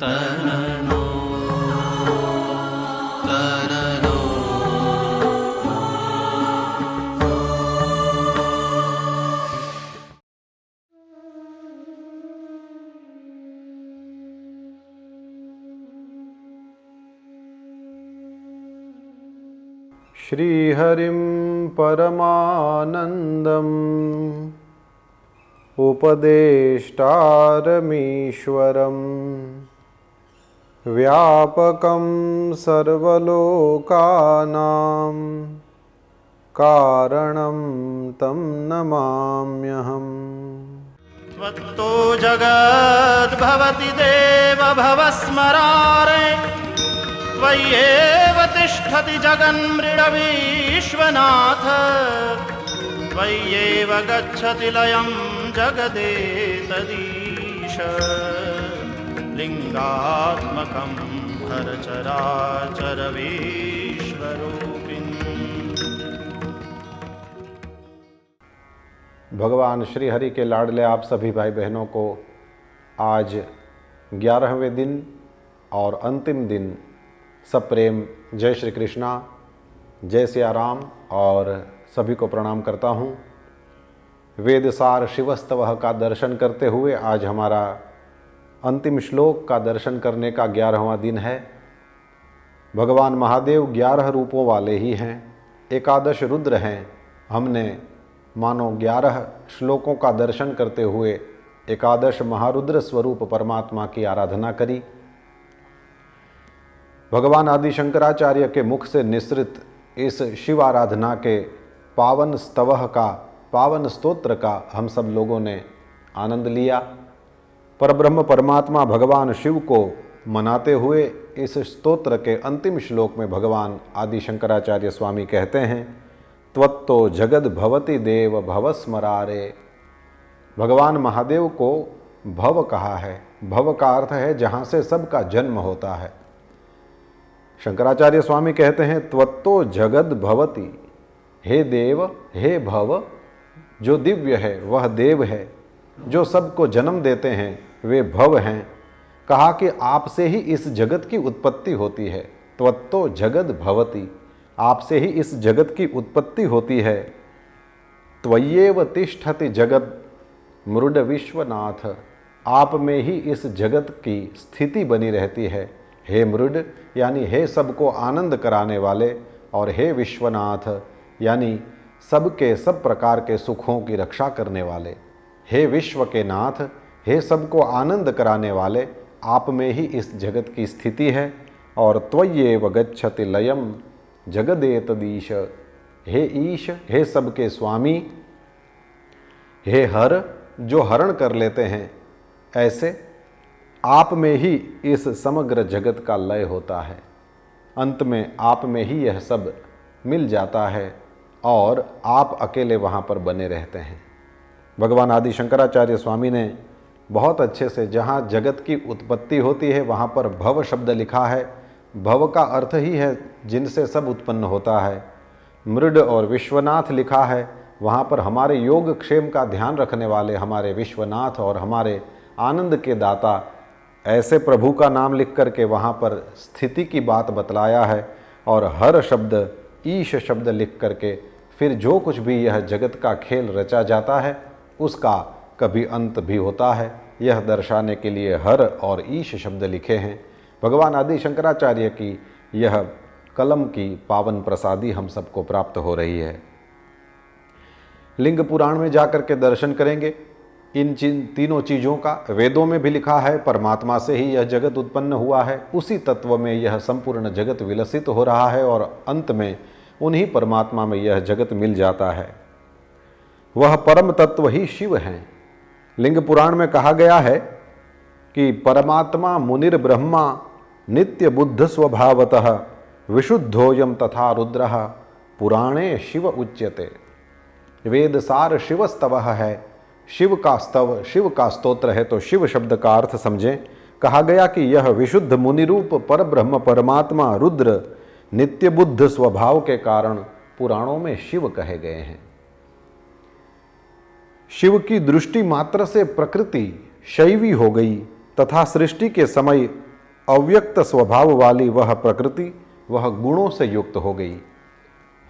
तरनो तरनो। श्रीहरिं परमानन्दम् उपदेष्टारमीश्वरं व्यापकं सर्वलोकानां कारणं तं नमाम्यहम्। त्वत्तो जगद्भवति देव भवस्मरारे, त्वय्येव तिष्ठति जगन्मृडविश्वनाथ, त्वय्येव गच्छति लयं जगदेतदीश। लिङ्गात्मकं हरचराचर विश्वरूपिन्। भगवान श्री हरि के लाडले आप सभी भाई बहनों को आज 11वें दिन और अंतिम दिन सब प्रेम जय श्री कृष्णा, जय सिया राम और सभी को प्रणाम करता हूँ। वेदसार शिवस्तवः का दर्शन करते हुए आज हमारा अंतिम श्लोक का दर्शन करने का 11वां दिन है। भगवान महादेव 11 रूपों वाले ही हैं, 11 रुद्र हैं। हमने मानो 11 श्लोकों का दर्शन करते हुए 11 महारुद्र स्वरूप परमात्मा की आराधना करी। भगवान आदि शंकराचार्य के मुख से निसृत इस शिव आराधना के पावन स्तवह का, पावन स्तोत्र का हम सब लोगों ने आनंद लिया। परब्रह्म परमात्मा भगवान शिव को मनाते हुए इस स्तोत्र के अंतिम श्लोक में भगवान आदि शंकराचार्य स्वामी कहते हैं, त्वत्तो जगद भवति देव भवस्मरारे। भगवान महादेव को भव कहा है। भव का अर्थ है जहाँ से सबका जन्म होता है। शंकराचार्य स्वामी कहते हैं, त्वत्तो जगद भवति, हे देव हे भव, जो दिव्य है वह देव है, जो सबको जन्म देते हैं वे भव हैं। कहा कि आपसे ही इस जगत की उत्पत्ति होती है। त्वत्तो जगद भवति, आपसे ही इस जगत की उत्पत्ति होती है। त्वय्येव तिष्ठति जगत मृड विश्वनाथ, आप में ही इस जगत की स्थिति बनी रहती है। हे मृड यानी हे सबको आनंद कराने वाले, और हे विश्वनाथ यानी सबके सब प्रकार के सुखों की रक्षा करने वाले। हे विश्व के नाथ, हे सबको आनंद कराने वाले, आप में ही इस जगत की स्थिति है। और त्वय्येव गच्छति लयम जगदेतदीश, हे ईश, हे सबके स्वामी, हे हर, जो हरण कर लेते हैं, ऐसे आप में ही इस समग्र जगत का लय होता है। अंत में आप में ही यह सब मिल जाता है और आप अकेले वहाँ पर बने रहते हैं। भगवान आदि शंकराचार्य स्वामी ने बहुत अच्छे से, जहाँ जगत की उत्पत्ति होती है वहाँ पर भव शब्द लिखा है। भव का अर्थ ही है जिनसे सब उत्पन्न होता है। मृड और विश्वनाथ लिखा है, वहाँ पर हमारे योग क्षेम का ध्यान रखने वाले हमारे विश्वनाथ और हमारे आनंद के दाता, ऐसे प्रभु का नाम लिख करके वहाँ पर स्थिति की बात बतलाया है। और हर शब्द, ईश शब्द लिख करके फिर जो कुछ भी यह जगत का खेल रचा जाता है उसका कभी अंत भी होता है, यह दर्शाने के लिए हर और ईश शब्द लिखे हैं। भगवान आदि शंकराचार्य की यह कलम की पावन प्रसादी हम सबको प्राप्त हो रही है। लिंग पुराण में जाकर के दर्शन करेंगे इन तीनों चीज़ों का। वेदों में भी लिखा है परमात्मा से ही यह जगत उत्पन्न हुआ है, उसी तत्व में यह संपूर्ण जगत विलसित हो रहा है और अंत में उन्हीं परमात्मा में यह जगत मिल जाता है। वह परम तत्व ही शिव हैं। लिंग पुराण में कहा गया है कि परमात्मा मुनिर ब्रह्मा नित्य बुद्ध स्वभावतः विशुद्धोयम तथा रुद्रः पुराणे शिव उच्यते। वेदसार शिवस्तवः है, शिव का स्तव, शिव का स्तोत्र है, तो शिव शब्द का अर्थ समझें। कहा गया कि यह विशुद्ध मुनिरूप पर ब्रह्म परमात्मा रुद्र नित्य बुद्ध स्वभाव के कारण पुराणों में शिव कहे गए हैं। शिव की दृष्टि मात्र से प्रकृति शैवी हो गई तथा सृष्टि के समय अव्यक्त स्वभाव वाली वह प्रकृति वह गुणों से युक्त हो गई।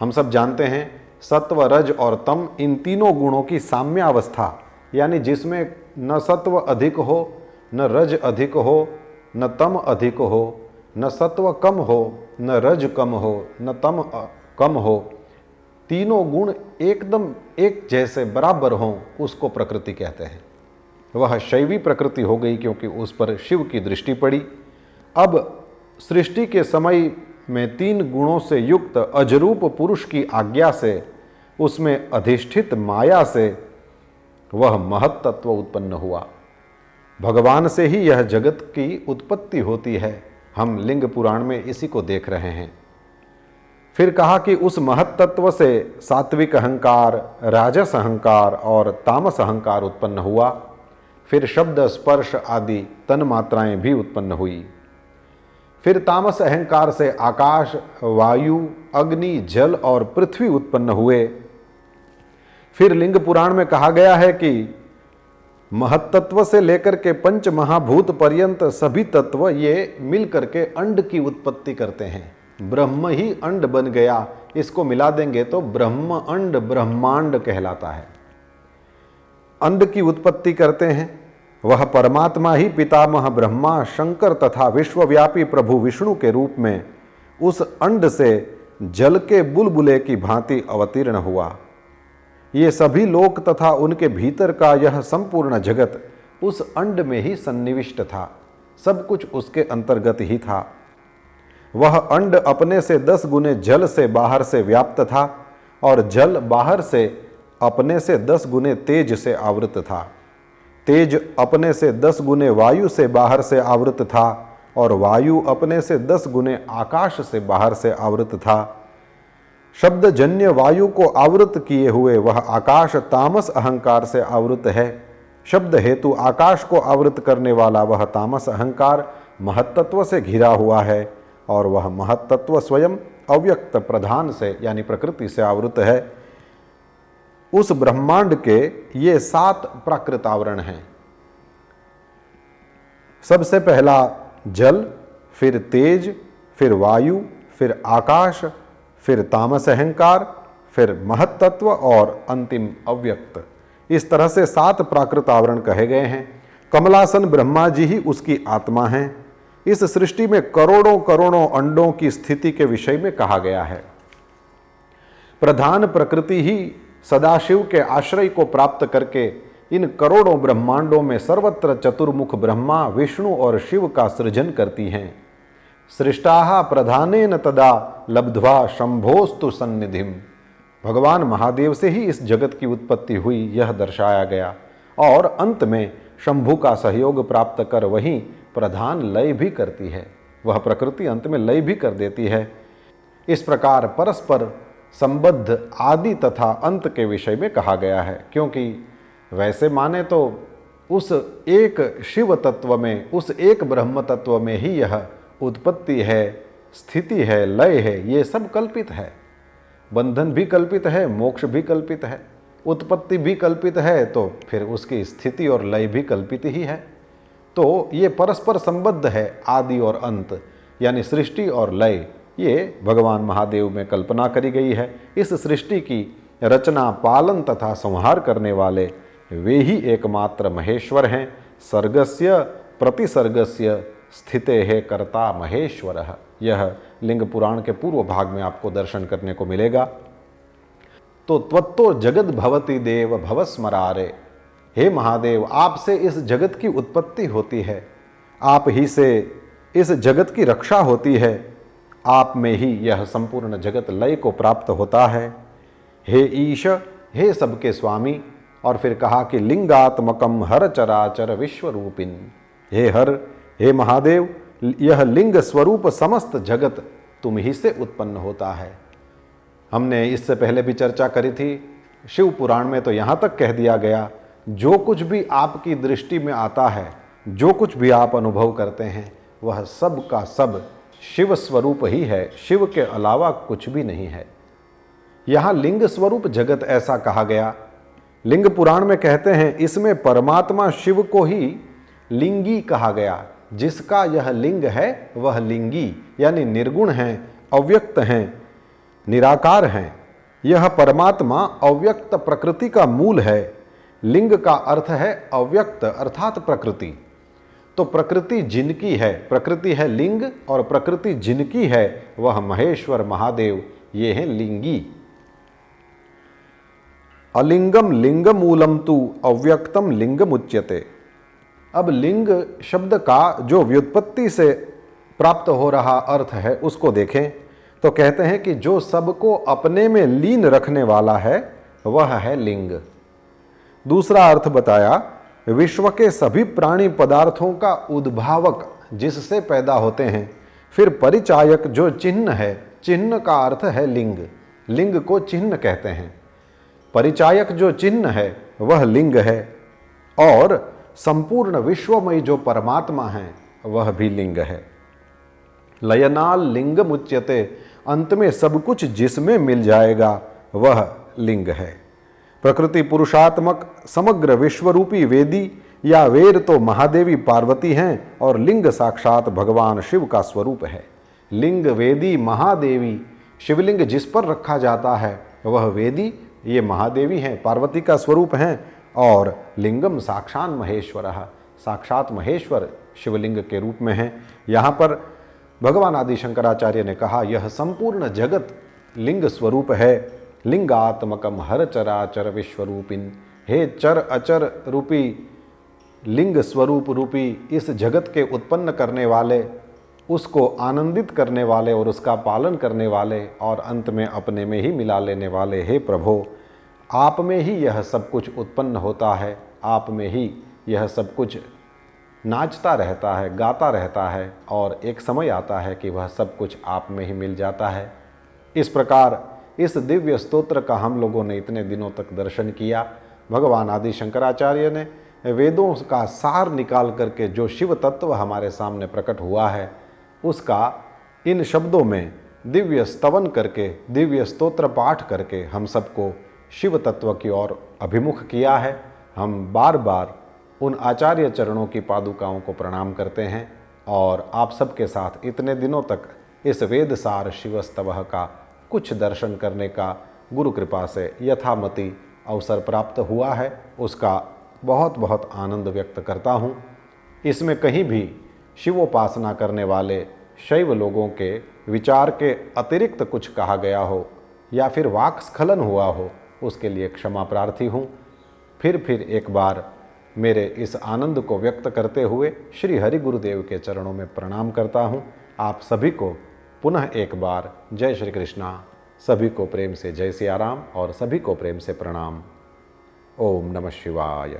हम सब जानते हैं सत्व, रज और तम, इन तीनों गुणों की साम्यावस्था, यानी जिसमें न सत्व अधिक हो, न रज अधिक हो, न तम अधिक हो, न सत्व कम हो, न रज कम हो, न तम कम हो, तीनों गुण एकदम एक जैसे बराबर हों, उसको प्रकृति कहते हैं। वह शैवी प्रकृति हो गई क्योंकि उस पर शिव की दृष्टि पड़ी। अब सृष्टि के समय में 3 गुणों से युक्त अजरूप पुरुष की आज्ञा से, उसमें अधिष्ठित माया से वह महत तत्व उत्पन्न हुआ। भगवान से ही यह जगत की उत्पत्ति होती है। हम लिंग पुराण में इसी को देख रहे हैं। फिर कहा कि उस महत तत्व से सात्विक अहंकार, राजस अहंकार और तामस अहंकार उत्पन्न हुआ। फिर शब्द, स्पर्श आदि तन मात्राएं भी उत्पन्न हुई। फिर तामस अहंकार से आकाश, वायु, अग्नि, जल और पृथ्वी उत्पन्न हुए। फिर लिंग पुराण में कहा गया है कि महत्तत्व से लेकर के पंच महाभूत पर्यंत सभी तत्व ये मिल करके अंड की उत्पत्ति करते हैं। ब्रह्म ही अंड बन गया, इसको मिला देंगे तो ब्रह्म अंड ब्रह्मांड कहलाता है। अंड की उत्पत्ति करते हैं, वह परमात्मा ही पितामह ब्रह्मा, शंकर तथा विश्वव्यापी प्रभु विष्णु के रूप में उस अंड से जल के बुलबुले की भांति अवतीर्ण हुआ। ये सभी लोक तथा उनके भीतर का यह संपूर्ण जगत उस अंड में ही सन्निविष्ट था। सब कुछ उसके अंतर्गत ही था। वह अंड अपने से 10 गुने जल से बाहर से व्याप्त था और जल बाहर से अपने से 10 गुने तेज से आवृत था। तेज अपने से 10 गुने वायु से बाहर से आवृत था और वायु अपने से 10 गुने आकाश से बाहर से आवृत था। शब्द जन्य वायु को आवृत किए हुए वह आकाश तामस अहंकार से आवृत है। शब्द हेतु आकाश को आवृत करने वाला वह तामस अहंकार महत्तत्व से घिरा हुआ है और वह महत्तत्व स्वयं अव्यक्त प्रधान से यानी प्रकृति से आवृत है। उस ब्रह्मांड के ये 7 प्राकृत आवरण हैं। सबसे पहला जल, फिर तेज, फिर वायु, फिर आकाश, फिर तामस अहंकार, फिर महत्तत्व और अंतिम अव्यक्त। इस तरह से 7 प्राकृत आवरण कहे गए हैं। कमलासन ब्रह्मा जी ही उसकी आत्मा हैं। इस सृष्टि में करोड़ों करोड़ों अंडों की स्थिति के विषय में कहा गया है। प्रधान प्रकृति ही सदाशिव के आश्रय को प्राप्त करके इन करोड़ों ब्रह्मांडों में सर्वत्र चतुर्मुख ब्रह्मा, विष्णु और शिव का सृजन करती हैं। सृष्टाः प्रधानेन तदा लब्ध्वा शंभोस्तु सन्निधिम। भगवान महादेव से ही इस जगत की उत्पत्ति हुई, यह दर्शाया गया और अंत में शंभु का सहयोग प्राप्त कर वहीं प्रधान लय भी करती है। वह प्रकृति अंत में लय भी कर देती है। इस प्रकार परस्पर संबद्ध आदि तथा अंत के विषय में कहा गया है, क्योंकि वैसे माने तो उस एक शिव तत्व में, उस एक ब्रह्म तत्व में ही यह उत्पत्ति है, स्थिति है, लय है, ये सब कल्पित है। बंधन भी कल्पित है, मोक्ष भी कल्पित है, उत्पत्ति भी कल्पित है, तो फिर उसकी स्थिति और लय भी कल्पित ही है। तो ये परस्पर संबद्ध है। आदि और अंत यानी सृष्टि और लय, ये भगवान महादेव में कल्पना करी गई है। इस सृष्टि की रचना, पालन तथा संहार करने वाले वे ही एकमात्र महेश्वर हैं। सर्गस्य प्रतिसर्गस्य स्थिते है कर्ता महेश्वरः। यह लिंग पुराण के पूर्व भाग में आपको दर्शन करने को मिलेगा। तो त्वत्तो जगत भवति देव भवस्मरारे। हे महादेव, आपसे इस जगत की उत्पत्ति होती है, आप ही से इस जगत की रक्षा होती है, आप में ही यह संपूर्ण जगत लय को प्राप्त होता है। हे ईश, हे सबके स्वामी। और फिर कहा कि लिंगात्मकम हर चराचर विश्वरूपिन। हे हर, हे महादेव, यह लिंग स्वरूप समस्त जगत तुम ही से उत्पन्न होता है। हमने इससे पहले भी चर्चा करी थी। शिव पुराण में तो यहाँ तक कह दिया गया, जो कुछ भी आपकी दृष्टि में आता है, जो कुछ भी आप अनुभव करते हैं, वह सब का सब शिव स्वरूप ही है, शिव के अलावा कुछ भी नहीं है। यहाँ लिंग स्वरूप जगत ऐसा कहा गया। लिंग पुराण में कहते हैं इसमें परमात्मा शिव को ही लिंगी कहा गया, जिसका यह लिंग है वह लिंगी यानी निर्गुण हैं, अव्यक्त हैं, निराकार हैं। यह परमात्मा अव्यक्त प्रकृति का मूल है। लिंग का अर्थ है अव्यक्त अर्थात प्रकृति। तो प्रकृति जिनकी है, प्रकृति है लिंग और प्रकृति जिनकी है वह महेश्वर महादेव, ये हैं लिंगी। अलिंगम लिंग मूलम तु अव्यक्तम लिंगम उच्यते। अब लिंग शब्द का जो व्युत्पत्ति से प्राप्त हो रहा अर्थ है उसको देखें तो कहते हैं कि जो सबको अपने में लीन रखने वाला है वह है लिंग। दूसरा अर्थ बताया, विश्व के सभी प्राणी पदार्थों का उद्भावक जिससे पैदा होते हैं। फिर परिचायक जो चिन्ह है, चिन्ह का अर्थ है लिंग, लिंग को चिन्ह कहते हैं। परिचायक जो चिन्ह है वह लिंग है और संपूर्ण विश्वमय जो परमात्मा है वह भी लिंग है। लयनाल लिंग मुच्यते, अंत में सब कुछ जिसमें मिल जाएगा वह लिंग है। प्रकृति पुरुषात्मक समग्र विश्वरूपी वेदी या वेद तो महादेवी पार्वती हैं और लिंग साक्षात भगवान शिव का स्वरूप है। लिंग वेदी महादेवी, शिवलिंग जिस पर रखा जाता है वह वेदी, ये महादेवी हैं, पार्वती का स्वरूप हैं। और लिंगम साक्षात महेश्वर, साक्षात महेश्वर शिवलिंग के रूप में हैं। यहाँ पर भगवान आदि शंकराचार्य ने कहा यह संपूर्ण जगत लिंग स्वरूप है। लिंगात्मकम हर चराचर विश्वरूपिन, हे चर अचर रूपी लिंग स्वरूप रूपी इस जगत के उत्पन्न करने वाले, उसको आनंदित करने वाले और उसका पालन करने वाले और अंत में अपने में ही मिला लेने वाले, हे प्रभो आप में ही यह सब कुछ उत्पन्न होता है, आप में ही यह सब कुछ नाचता रहता है, गाता रहता है और एक समय आता है कि वह सब कुछ आप में ही मिल जाता है। इस प्रकार इस दिव्य स्तोत्र का हम लोगों ने इतने दिनों तक दर्शन किया। भगवान आदि शंकराचार्य ने वेदों का सार निकाल करके जो शिव तत्व हमारे सामने प्रकट हुआ है उसका इन शब्दों में दिव्य स्तवन करके, दिव्य स्तोत्र पाठ करके हम सबको शिव तत्व की ओर अभिमुख किया है। हम बार बार उन आचार्य चरणों की पादुकाओं को प्रणाम करते हैं और आप सबके साथ इतने दिनों तक इस वेद सार शिवस्तवः का कुछ दर्शन करने का गुरु कृपा से यथामति अवसर प्राप्त हुआ है, उसका बहुत बहुत आनंद व्यक्त करता हूँ। इसमें कहीं भी शिवोपासना करने वाले शैव लोगों के विचार के अतिरिक्त कुछ कहा गया हो या फिर वाक स्खलन हुआ हो उसके लिए क्षमा प्रार्थी हूँ। फिर एक बार मेरे इस आनंद को व्यक्त करते हुए श्री हरि गुरुदेव के चरणों में प्रणाम करता हूँ। आप सभी को पुनः एक बार जय श्री कृष्णा, सभी को प्रेम से जय सिया राम और सभी को प्रेम से प्रणाम। ओम नमः शिवाय।